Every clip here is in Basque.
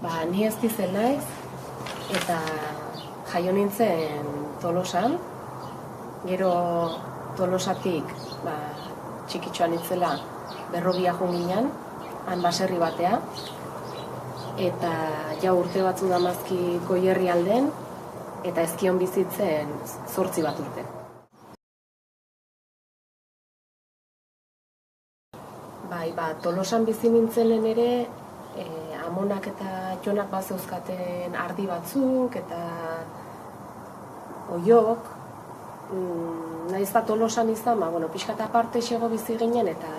Ni Estizel naiz, eta jaio nintzen Tolosan. Gero Tolosatik txikitxoan nintzela Berrobia joan ginen, han baserri batea. Eta ja urte batzu damazki Goierri alden, eta Ezkion bizitzen 8 bat urte. Tolosan bizi nintzelen ere, amonak eta jonak bat zeuzkaten ardi batzuk eta oiok. Nahiz eta Tolosan izan, pixka eta aparte xego bizi ginen eta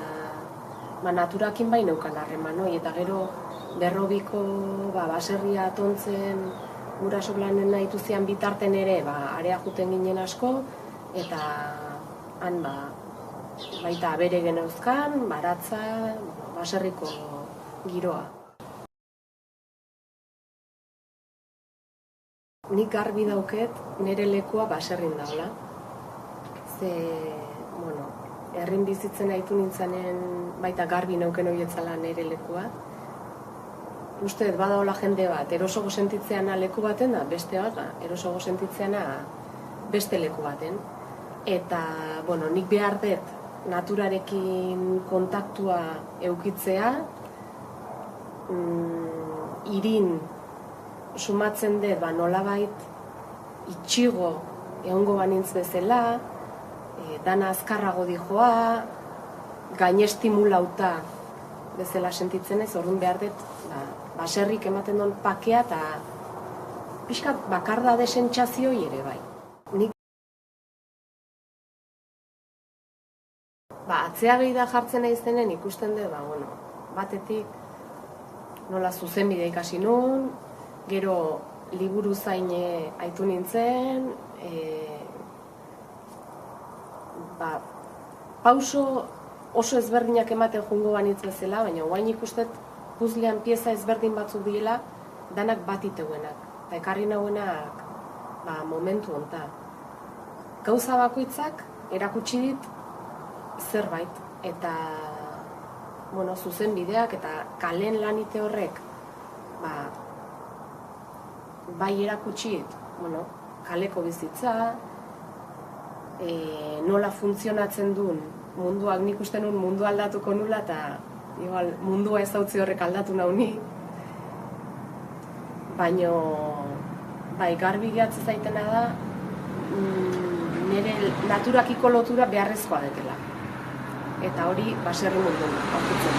naturakin bai neukan harreman, eta gero Berrobiko baserria atontzen guraso lanen nahitu zian bitarten ere area juten ginen asko, eta han baita abere geneuzkan, baratza, baserriko giroa. Nik garbi dauket nire lekua baserrin daula. Herrin bizitzen haitu nintzanen baita garbi neuken horietzala nire lekua. Uste badaola jende bat, erosogo sentitzeana leku baten da, beste bat, erosogo sentitzeana beste leku baten. Eta, nik behar dut naturarekin kontaktua eukitzea, irin sumatzen dut, nolabait itxigo egongo banintz bezala, dana azkarrago dijoa, gainestimulauta bezala sentitzen ez, orduan behar dut, baserrik ematen duen pakea eta pixkat bakardade sentsazioi ere bai. Atzea behida jartzen nahi zenen ikusten dut, batetik nola zuzenbidea ikasi nun, gero liburu zain aitu nintzen, pauso oso ezberdinak ematen jungo banitz bezala, baina guain ikustet puzlean pieza ezberdin batzuk diela, danak bat iteuenak, eta ekarri nahuenak momentu honta. Gauza bakoitzak erakutsi dit zerbait, eta zuzenbideak eta kalen lanite horrek bai erakutsi dit, kaleko bizitza, nola funtzionatzen duen munduak, nik uste nun mundu aldatuko nula eta mundua ezautzi horrek aldatu nauni. Baina garbi gehatzen zaitena da nire naturakiko lotura beharrezkoa detela. Eta hori baserri mundu aurkitzen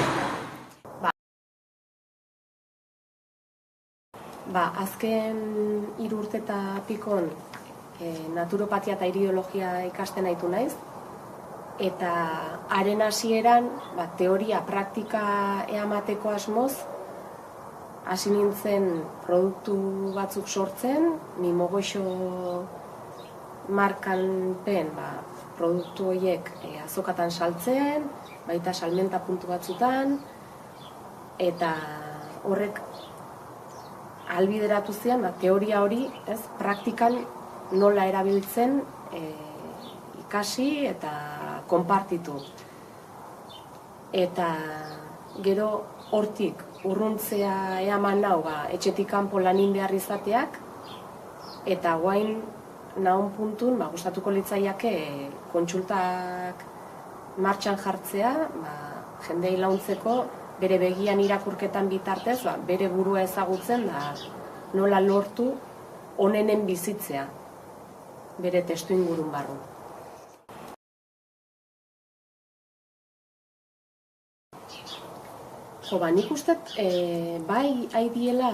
da. Azken 3 urte eta pikon naturopatia eta iriologia ikasten haitu naiz, eta haren hasieran teoria praktika eamateko asmoz hasi nintzen produktu batzuk sortzen, Mimogoxo markanpen produktu horiek azokatan saltzen, baita salmenta puntu batzutan, eta horrek ahalbideratu zian teoria hori praktikan nola erabiltzen ikasi eta konpartitu. Eta gero hortik urruntzea eaman nau etxetik kanpo lanin behar izateak, eta guain nahon puntun gustatuko litzaiake kontsultak martxan jartzea, jendei launtzeko bere begian irakurketan bitartez, bere burua ezagutzen da nola lortu onenen bizitzea bere testu ingurun barru. Nik ustet bai haidiela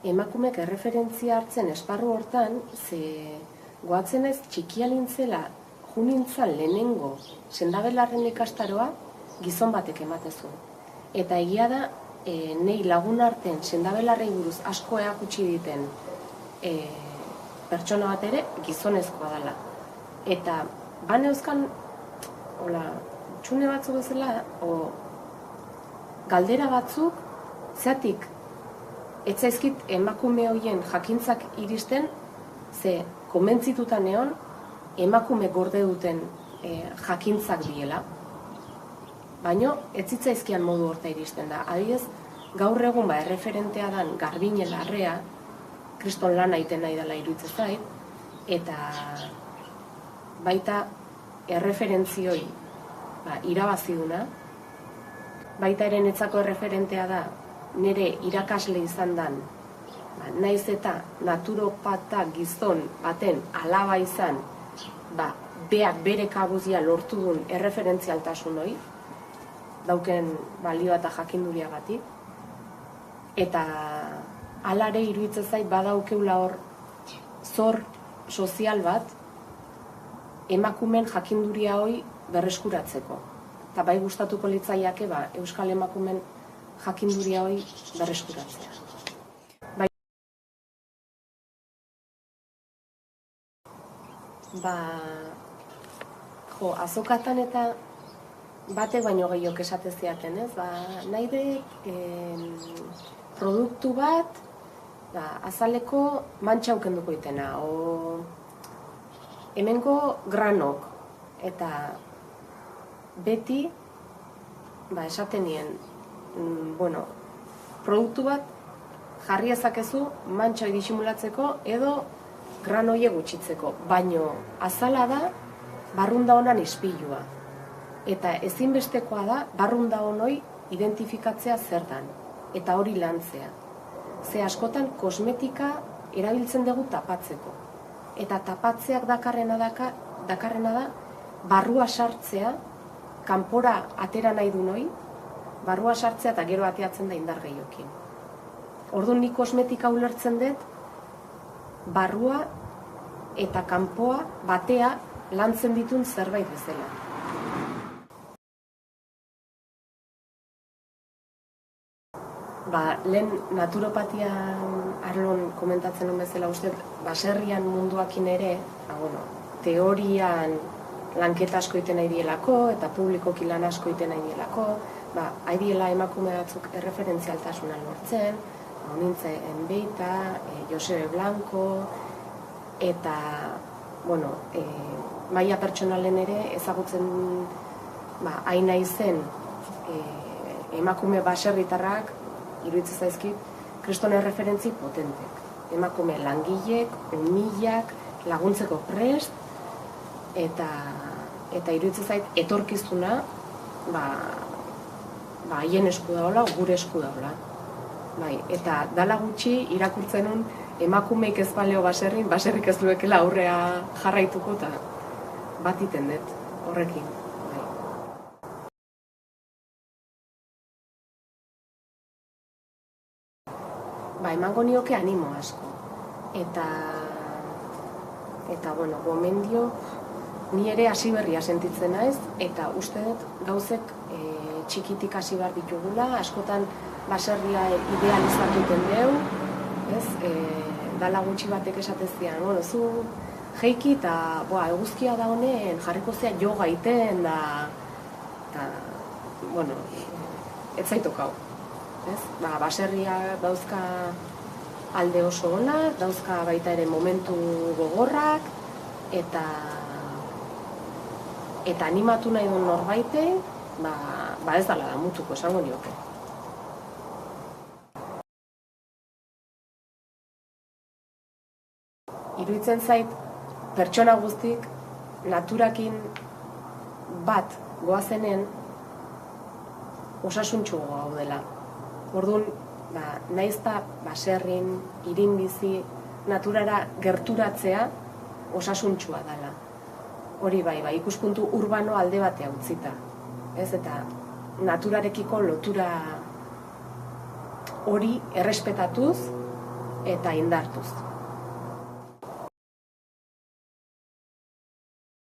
emakumek erreferentzia hartzen esparru hortan, ze goatzen ez txikia nintzela junintzan lehenengo sendabelarren ikastaroa gizon batek ematezu. Eta egia da, nei lagun arten sendabelarrei buruz asko eakutsi diten pertsona bat ere gizonezkoa dela. Eta baneuzkan, txune batzuk bezala, galdera batzuk, zeatik, etzaizkit emakume horien jakintzak iristen, ze konbentzituta neon, emakume gorde duten jakintzak diela. Baina, ez zitzaizkian modu horta iristen da. Adibidez, gaur egun erreferentea dan Garbine Larrea, kriston lan egiten nahi dela iruditzen zait, eta baita erreferentzioi irabaziduna, baita ere netzako erreferentea da nire irakasle izan dan, naiz eta naturopata gizon baten alaba izan, beak bere kabuzia lortu duen erreferentzialtasun hori, dauken balioa eta jakinduriagatik, eta alare iruditzen zait badaukeula hor zor sozial bat emakumen jakinduria hori berreskuratzeko. Eta bai gustatuko litzaiake euskal emakumen jakinduria hori berreskuratzea. Azokatan eta batek baino gehiok esate ziaten, ez? Nahi dut produktu bat azaleko mantxa ukenduko itena, o hemengo granok, eta beti esaten nien, produktu bat jarri ezakezu mantxa hori disimulatzeko edo granoie gutxitzeko, baino azala da barrunda honan ispilua. Eta ezinbestekoa da barrunda honoi identifikatzea zer dan, eta hori lantzea. Ze askotan kosmetika erabiltzen dugu tapatzeko. Eta tapatzeak dakarrena da barrua sartzea, kanpora atera nahi du noi, barrua sartzea eta gero ateatzen da indar gehiokin. Orduan nik kosmetika ulertzen dut, barrua eta kanpoa batea lantzen ditun zerbait bezala. Lehen naturopatian arlon komentatzen duen bezala uste, baserrian munduakin ere, teorian lanketa asko iten nahi dielako, eta publikoki lan asko iten nahi dielako, ari diela emakume batzuk erreferentzialtasuna lortzen, nintzen Beita, Josebe Blanco, eta, maila pertsonalen ere ezagutzen hain naizen emakume baserritarrak, iruditzen zaizkit, kriston erreferentzi potentek. Emakume langilek, umilak, laguntzeko prest, eta iruditzen zait etorkizuna haien esku daola, gure esku daola. Eta dala gutxi irakurtzen nun emakumeik ez baleo baserrin, baserrik ez duekela aurrea jarraituko eta bat iten dut horrekin. Emango nioke animo asko. Eta gomendio, ni ere hasi berria sentitzen naiz, eta uste dut gauzek txikitik hasi behar ditugula, askotan baserria idealizatu den deu, dala gutxi batek esatezian, zu jeiki eta eguzkia da honen jarriko zea yoga iten da, ez zaitokau. Baserria dauzka alde oso ona, dauzka baita ere momentu gogorrak, eta animatu nahi duen norbaite, ez dala da mutuko esango nioke. Iruditzen zait, pertsona guztik naturakin bat goazenen osasuntxu gaudela. Orduan, nahiz eta baserrin, irin bizi, naturara gerturatzea osasuntxua dela. Hori ikuspuntu urbano alde batea utzita. Eta naturarekiko lotura hori errespetatuz eta indartuz.